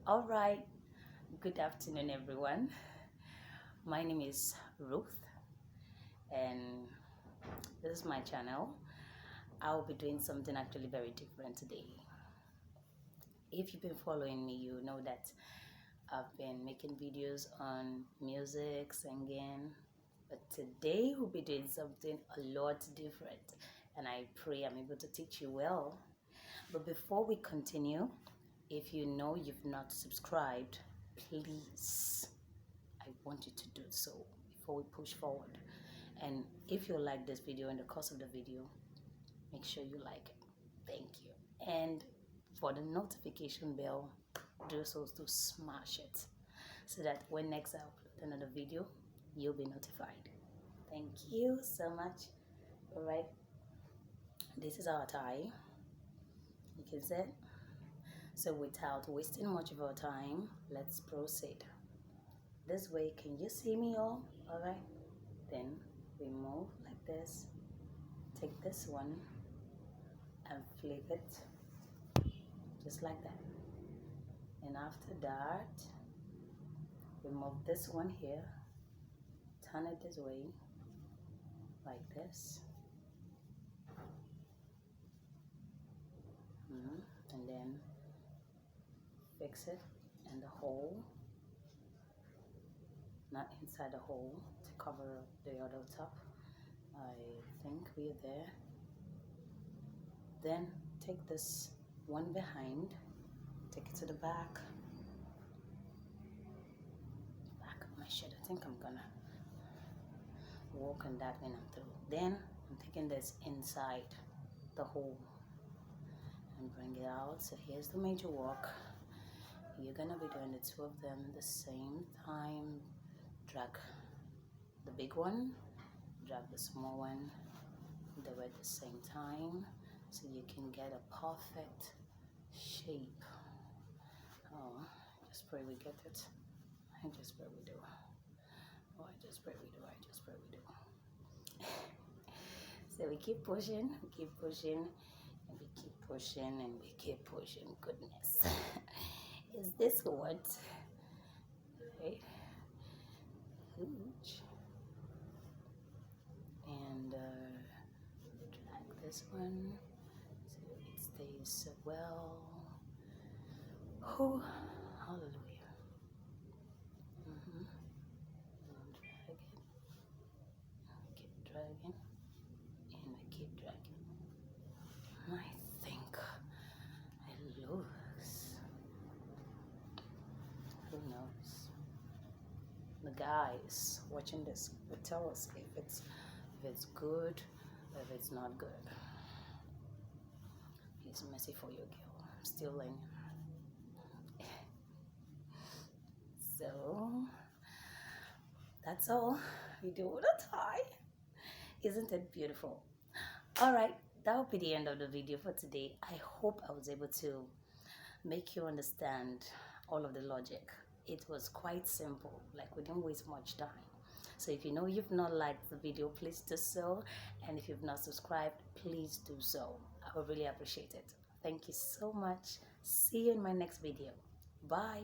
All right, good afternoon, everyone. My name is Ruth, and this is my channel. I'll be doing something actually very different today. If you've been following me, you know that I've been making videos on music, singing, but today we'll be doing something a lot different, and I pray I'm able to teach you well. But before we continue, if you know you've not subscribed, please, I want you to do so before we push forward. And if you like this video, in the course of the video, make sure you like it. Thank you. And for the notification bell, do so to smash it so that when next I upload another video, you'll be notified. Thank you so much. All right, this is our tie. You can see it. So without wasting much of our time, let's proceed. This way, can you see me all right? Then we move like this. Take this one and flip it just like that. And after that, we move this one here, turn it this way like this. And then fix it in the hole, not inside the hole, to cover the other top. I think we're there. Then take this one behind, take it to the back of my shirt. I think I'm gonna walk on that when I'm through. Then I'm taking this inside the hole and bring it out. So here's the major walk. You're gonna be doing the two of them at the same time. Drag the big one, drag the small one, do it at the same time so you can get a perfect shape. Oh, I just pray we get it. I just pray we do. Oh, I just pray we do. I just pray we do. So we keep pushing, and we keep pushing, and we keep pushing, and we keep pushing. Goodness. Is this what? Right? Huge. And drag this one so it stays well. Oh, hallelujah. And drag it. Keep dragging. And I keep dragging. I think it looks. Who knows? The guys watching this will tell us if it's good or if it's not good. It's messy for your girl. I'm still learning. So that's all we do with a tie. Isn't it beautiful? All right, that will be the end of the video for today. I hope I was able to make you understand all of the logic. It was quite simple, like we didn't waste much time. So if you know you've not liked the video, please do so. And if you've not subscribed, please do so. I would really appreciate it. Thank you so much. See you in my next video. Bye.